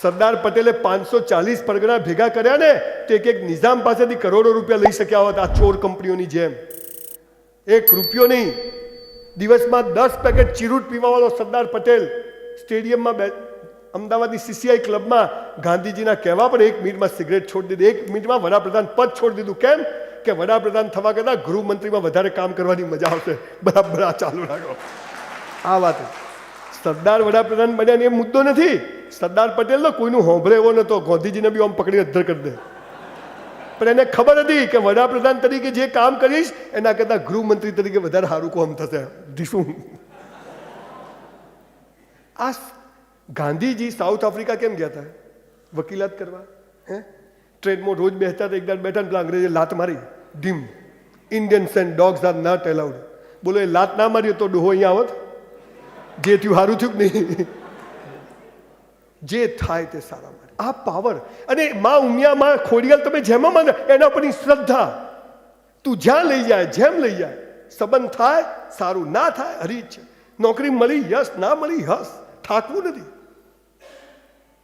સરદાર પટેલે 540 પરગણા ભેગા કર્યા ને તે એક નિઝામ પાસેથી કરોડો રૂપિયા લઈ શક્યા હોત. આ ચોર કંપનીઓની જેમ 1 રૂપિયો નહીં, દિવસમાં 10 પેકેટ ચીરૂટ પીવાવાળો સરદાર પટેલ સ્ટેડિયમમાં અમદાવાદની CCI ક્લબમાં ગાંધીજીના કહેવા પર 1 મિનિટમાં સિગરેટ છોડી દીધી. 1 મિનિટમાં વડાપ્રધાન પદ છોડી દીધું. કેમ કે વડાપ્રધાન થવા કરતાં ગૃહમંત્રીમાં વધારે કામ કરવાની મજા આવશે. બરાબર, આ ચાલુ રાખો. આ વાત સરદાર વડાપ્રધાન બન્યા એ મુદ્દો નથી. સરદાર પટેલ તો કોઈનું હોંભળે એવો નતો, ગાંધીજીને બી આમ પકડી અધ્ધર કરી દે. પણ એને ખબર હતી કે વડાપ્રધાન તરીકે જે કામ કરીશ એના કરતાં ગૃહમંત્રી તરીકે વધારે સારું કામ થશે. શું આ ગાંધીજી સાઉથ આફ્રિકા કેમ ગયા હતા? વકીલાત કરવા. ટ્રેનમાં રોજ બેસતા હતા. એકદમ બેઠા પેલા અંગ્રેજે લાત મારી, ડીમ, Indians and dogs are not allowed. બોલો, એ લાત ના મારી તો ડોહો અહીંયા આવત? જે થયું સારું થયું કે નહીં? જે થાય તે સારા માટે. આ પાવર. અને માં ઉમિયા, માં ખોડિયાલ, તમે જેમાં માનો એના પરની શ્રદ્ધા. તું જ્યાં લઈ જાય, જેમ લઈ જાય, સંબંધ થાય સારું, ના થાય હરી છે. નોકરી મળી યસ, ના મળી હસ, થાકવું નથી.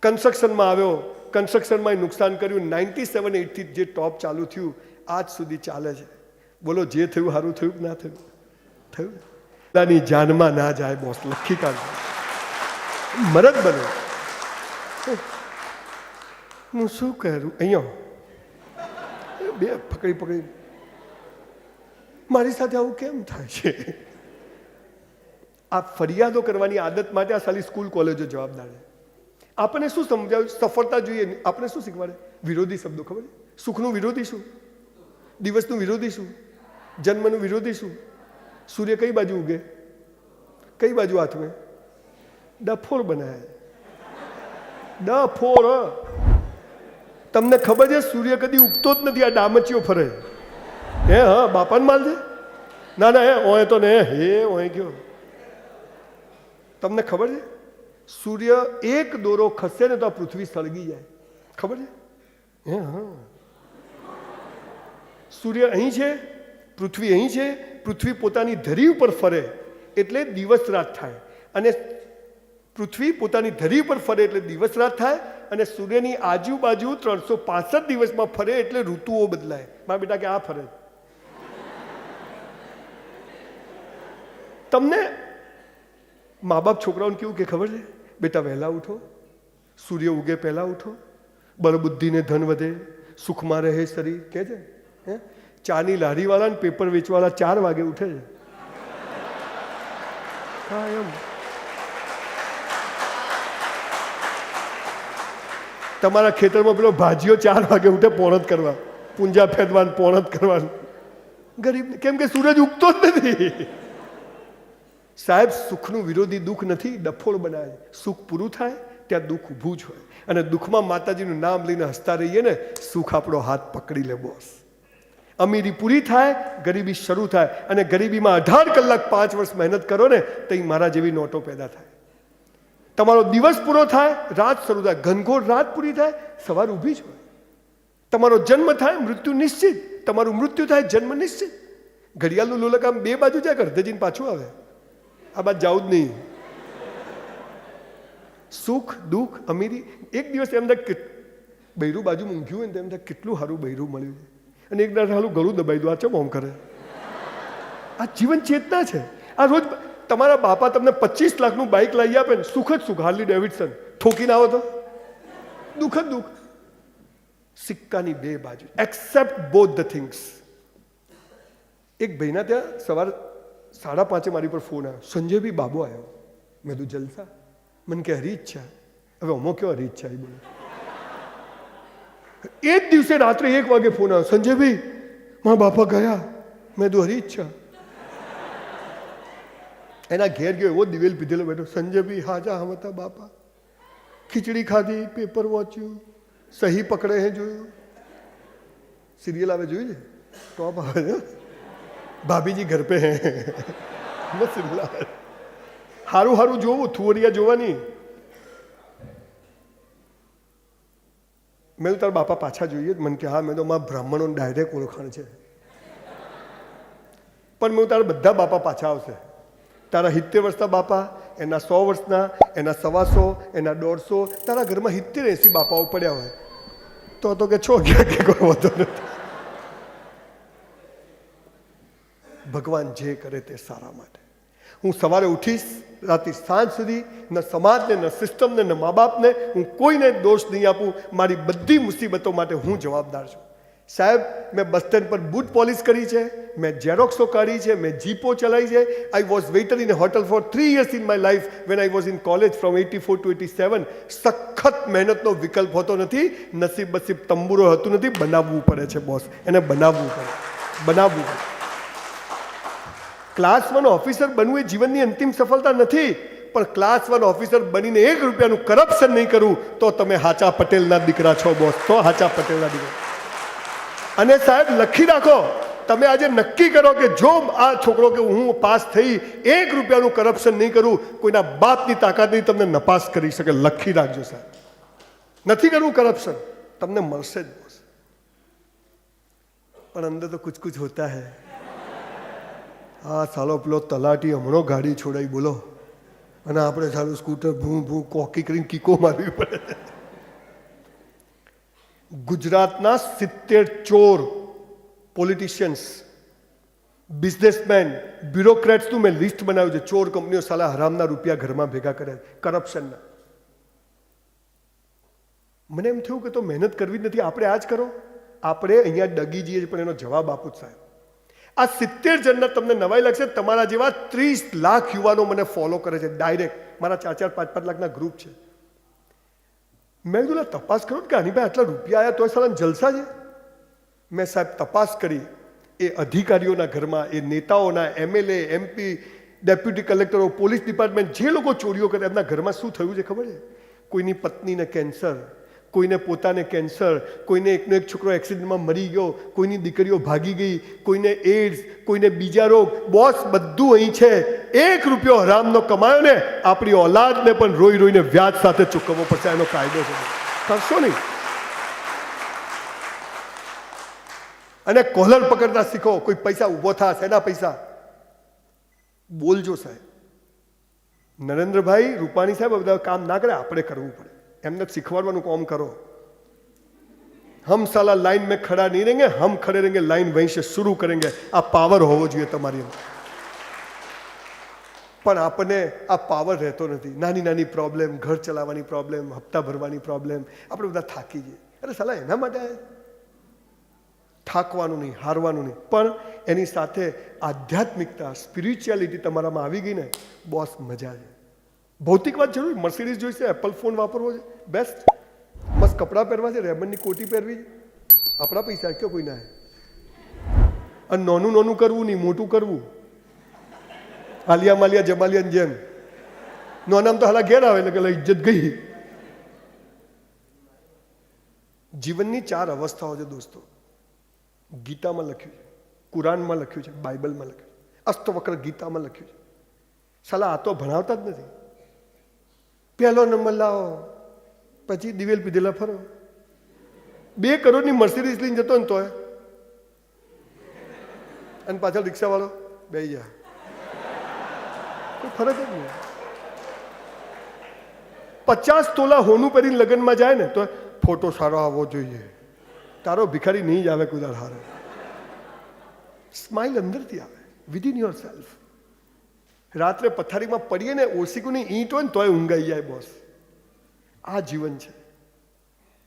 કન્સ્ટ્રક્શનમાં આવ્યો, કન્સ્ટ્રક્શનમાં નુકસાન કર્યું. 97-8 થી જે ટોપ ચાલુ થયું આજ સુધી ચાલે છે. બોલો, જે થયું સારું થયું કે ના થયું? થયું. પોતાની જાનમાં ના જાય બોસ, લખી કાઢો. મરદ બને. હું શું કરું અહીંયા બે પકડી મારી સાથે આવું કેમ થાય છે? આ ફરિયાદો કરવાની આદત માટે આ સાલી સ્કૂલ કોલેજો જવાબદાર છે. આપણને શું સમજાવ્યું? સફળતા જોઈએ. આપણે શું શીખવાડે? વિરોધી શબ્દો. ખબર છે? સુખનું વિરોધી શું? દિવસનું વિરોધી શું? જન્મનું વિરોધી શું? સૂર્ય કઈ બાજુ ઉગે? કઈ બાજુ હાથમાં? ડફોર બનાવે. ડફોર. તમને ખબર છે સૂર્ય કદી ઉગતો જ નથી. આ ડામચીઓ ફરે. હા, બાપાને માલ છે. ના ના, ઓય તો ને હે ઓય ગયો. તમને ખબર છે સૂર્ય એક દોરો ખસે ને તો આ પૃથ્વી સળગી જાય. ખબર છે? હા, સૂર્ય અહીં છે, પૃથ્વી અહીં છે. પૃથ્વી પોતાની ધરી ઉપર ફરે એટલે દિવસ રાત થાય, અને પૃથ્વી પોતાની ધરી ઉપર ફરે એટલે દિવસ રાત થાય, અને સૂર્યની આજુબાજુ 365 દિવસમાં ફરે એટલે ઋતુઓ બદલાય. મારા બેટા કે આ ફરે. તમને મા બાપ છોકરાઓને કેવું કે ખબર છે? બેટા વહેલા ઉઠો, સૂર્ય ઉગે પહેલા ઉઠો, બળબુદ્ધિને ધન વધે, સુખમાં રહે શરીર. કે છે ચાની લારીવાળા ને પેપર વેચવાળા 4 વાગે ઉઠે છે. હા, એમ. તમારા ખેતરમાં પેલો ભાજીઓ 4 વાગે ઉઠે પોણત કરવા, પૂંજા ફેદવાનું, પોણત કરવાનું. ગરીબ કેમ કે સૂરજ ઉગતો જ નથી. સાહેબ, સુખનું વિરોધી દુઃખ નથી, ડફોળ બનાવે. સુખ પૂરું થાય ત્યાં દુઃખ ઊભું જ હોય, અને દુઃખમાં માતાજીનું નામ લઈને હસતા રહીએ ને, સુખ આપણો હાથ પકડી લે બોસ. અમીરી પૂરી થાય, ગરીબી શરૂ થાય, અને ગરીબીમાં 18 કલાક 5 વર્ષ મહેનત કરો ને તો મારા જેવી નોટો પેદા થાય. તમારો દિવસ પૂરો થાય, રાત શરૂ થાય. ઘનઘોર રાત પૂરી થાય, સવાર ઊભી જ હોય. તમારો જન્મ થાય, મૃત્યુ નિશ્ચિત. તમારું મૃત્યુ થાય, જન્મ નિશ્ચિત. ઘડિયાળનું લોલક આમ 2 બાજુ જાય, અડધે જઈને પાછું આવે. આ બાદ જાવું જ નહીં. સુખ દુઃખ અમીરી. એક દિવસ એમ થાય બૈરું બાજુ મૂંઘ્યું હોય ને તેમ થાય કેટલું સારું બૈરું મળ્યું છે, અને એક દાડે હાલું ગળું દબાઈ દો. આ ચમ આમ કરે? આ જીવન ચેતના છે. આ રોજ તમારા બાપા તમને 25 લાખનું બાઇક લાવી આપે ને, સુખ જ સુખ. હાર્લી ડેવિડસન ઠોકીને આવો તો દુઃખ જ દુઃખ. સિક્કાની 2 બાજુ. Accept both the things. એક ભાઈના ત્યાં સવાર 5:30 મારી પર ફોન આવ્યો. સંજયભાઈ બાબો આવ્યો. મેં કીધું જલસા. મને કે હરી ઈચ્છા. હવે અમો કેવો હરી ઈચ્છા? એ બોલો. એ જ દિવસે રાત્રે 1 વાગે ફોન આવ્યો. સંજયભાઈ મારા બાપા ગયા. મેં કીધું હરી ઈચ્છા. એના ઘેર ગયો, એવો દિવેલ પીધેલો બેઠો. સંજયભાઈ હાજા હતા બાપા. ખીચડી ખાધી, પેપર વાંચ્યું, સહી પકડે હે જોયું. સિરિયલ આવે જોયું છે? ટોપ આવે છે. ભાભીજી ઘર પે હે. સિરિયલ આવે. હારું હારું જોવું, થુવરિયા જોવાની. મેં તો તારા બાપા પાછા જોઈએ. મને કે હા. મેં તો મારા બ્રાહ્મણોને ડાયરેક્ટ ઓળખાણ છે. પણ મેં તારા બધા બાપા પાછા આવશે. તારા 70 વર્ષના બાપા, એના 100 વર્ષના, એના 125, એના 150, તારા ઘરમાં 70-80 બાપાઓ પડ્યા હોય તો કે છો ગયા કે કોઈ વાંધો નથી. ભગવાન જે કરે તે સારા માટે. હું સવારે ઉઠીશ રાતે સાંજ સુધી ન સમાજને, ન સિસ્ટમને, ન મા બાપને હું કોઈને દોષ નહીં આપું. મારી બધી મુસીબતો માટે હું જવાબદાર છું. સાહેબ, મેં બસ સ્ટેન્ડ પર બૂટ પોલિશ કરી છે, મેં ઝેરોક્સો કાઢી છે, મેં જીપો ચલાવી છે. I was waiter in a hotel for 3 years in my life when I was in college from 84 to 87. સખત મહેનતનો વિકલ્પ હોતો નથી. નસીબ તંબુરો હતું નથી. બનાવવું પડે છે બોસ, એને બનાવવું પડે. ક્લાસ 1 ઓફિસર બનવું એ જીવનની અંતિમ સફળતા નથી, પણ ક્લાસ 1 ઓફિસર બનીને 1 રૂપિયાનું કરપ્શન નહીં કરવું તો તમે હાચા પટેલના દીકરા છો બોસ, તો હાચા પટેલના દીકરા. અને સાહેબ લખી રાખો, તમે આજે નક્કી કરો કે જો આ છોકરો કે હું પાસ થઈ 1 રૂપિયાનું કરપ્શન નહીં કરું, કોઈના બાપની તાકાત નહીં તમને નપાસ કરી શકે. લખી રાખજો સાહેબ, નથી કરવું કરપ્શન, તમને મળશે જ બોસ. પણ અંદર તો કુછ કુછ હોતા હૈ. હા સાલો પેલો તલાટી હમણો ગાડી છોડાઈ બોલો, અને આપણે સારું સ્કૂટર ભૂ ભૂ કોકી કરીને કીકો મારવી પડે. ગુજરાતના 70 ચોર પોલિટિશિયન્સ, બિઝનેસમેન, બ્યુરોક્રેટ્સનું મેં લિસ્ટ બનાવ્યું છે. ચોર કંપનીઓ સાલા હરામના રૂપિયા ઘરમાં ભેગા કરે કરપ્શનના. મને એમ થયું કે તો મહેનત કરવી જ નથી, આપણે આ જ કરો. આપણે અહીંયા ડગી જઈએ પણ એનો જવાબ આપું જ સાહેબ. આ 70 જણના તમને નવાઈ લાગશે. તમારા જેવા 30 લાખ યુવાનો મને ફોલો કરે છે ડાયરેક્ટ. મારા 4-4, 5-5 લાખના ગ્રુપ છે. મેં કીધું તપાસ કરો કે આની પાસે આટલા રૂપિયા આવ્યા તોય સાલા જલસા છે. મેં સાહેબ તપાસ કરી એ અધિકારીઓના ઘરમાં, એ નેતાઓના, MLA, MP, ડેપ્યુટી કલેક્ટરો, પોલીસ ડિપાર્ટમેન્ટ, જે લોકો ચોરીઓ કરે એમના ઘરમાં શું થયું છે ખબર છે? કોઈની પત્નીને કેન્સર, કોઈને પોતાને કેન્સર, કોઈને એકનો એક છોકરો એક્સિડન્ટમાં મરી ગયો, કોઈની દીકરીઓ ભાગી ગઈ, કોઈને એડ્સ, કોઈને બીજા રોગ. બોસ બધું અહીં છે. 1 રૂપિયો હરામનો કમાયો ને આપણી ઓલાદને પણ રોઈ રોઈને વ્યાજ સાથે ચૂકવવો પડશે. એનો કાયદો છે, કરશો નહીં. અને કોલર પકડતા શીખો. કોઈ પૈસા ઊભો થશે, એના પૈસા બોલજો સાહેબ. નરેન્દ્રભાઈ રૂપાણી સાહેબ બધા કામ ના કરે, આપણે કરવું પડે. એમને શીખવાડવાનું કામ કરો. હમ સાલા લાઈન में खड़ा नहीं रहेंगे, हम खड़े रहेंगे, लाइन वहीं से शुरू करेंगे. આ પાવર હોવો જોઈએ તમારી અંદર. પણ આપણને આ પાવર રહેતો નથી. નાની નાની પ્રોબ્લેમ, ઘર ચલાવવાની પ્રોબ્લેમ, હપ્તા ભરવાની પ્રોબ્લેમ, આપણે બધા થાકી જઈએ. અરે સાલા એના માટે થાકવાનું નહીં, હારવાનું નહીં, પણ એની સાથે આધ્યાત્મિકતા, સ્પિરિચ્યુઆલિટી તમારામાં આવી ગઈ ને બોસ મજા છે. ભૌતિક વાત જરૂર, મર્સિડીઝ જોઈશે, એપલ ફોન વાપરવો છે બેસ્ટ, મસ્ત કપડાં પહેરવા છે, રેમન્ડની કોટી પહેરવી છે, આપણા પૈસા કયો કોઈ ના. અને નાનું નાનું કરવું નહીં, મોટું કરવું. આલિયા માલિયા જમાલિયાની જેમ નાનામ તો હાલા ઘેર આવે એટલે ઇજ્જત ગઈ. જીવનની 4 અવસ્થાઓ છે દોસ્તો. ગીતામાં લખ્યું છે, કુરાનમાં લખ્યું છે, બાઇબલમાં લખ્યું છે, અષ્ટવક્ર ગીતામાં લખ્યું છે. સાલા આ તો ભણાવતા જ નથી. પહેલો નંબર લાવો, પછી દિવેલ પીધેલા ફરો. 2 કરોડની મર્સિડીઝ લઈને જતો ને તોય, અને પાછળ રિક્ષાવાળો બેસી જાય, કોઈ ફરક જ નહીં. 50 તોલા હોનું પહેરીને લગ્નમાં જાય ને તો ફોટો સારો આવવો જોઈએ. તારો ભિખારી નહીં જ આવે કોઈ દાડ હારો. સ્માઇલ અંદરથી આવે, વિધિન યોર સેલ્ફ. રાત્રે પથારીમાં પડીએ ને ઓશિકુની ઈંટ હોય ને તોય ઊંઘાઈ જાય બોસ. આ જીવન છે.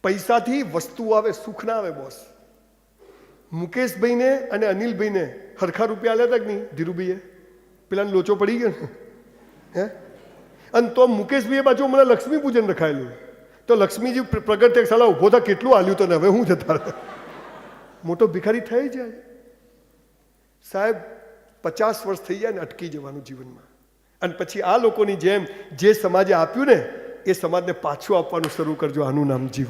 પૈસાથી વસ્તુ આવે, સુખ ના આવે બોસ. મુકેશભાઈને અને અનિલભાઈને હરખા રૂપિયા આલ્યા હતા કે નહીં ધીરુભાઈએ? પેલાને લોચો પડી ગયો ને હે? અને તો મુકેશભાઈએ પાછું મને લક્ષ્મી પૂજન રખાયેલું. તો લક્ષ્મીજી પ્રગટ થાય, સાલા ઊભો થા કેટલું આલ્યું તો ને હવે હું જતા રહે. મોટો ભિખારી થઈ જાય સાહેબ. 50 વર્ષ થઈ જાય ને અટકી જવાનું જીવનમાં. અને પછી આ લોકોની જેમ જે સમાજે આપ્યું ને એ સમાજને પાછું આપવાનું શરૂ કરજો. આનું નામ જીવન.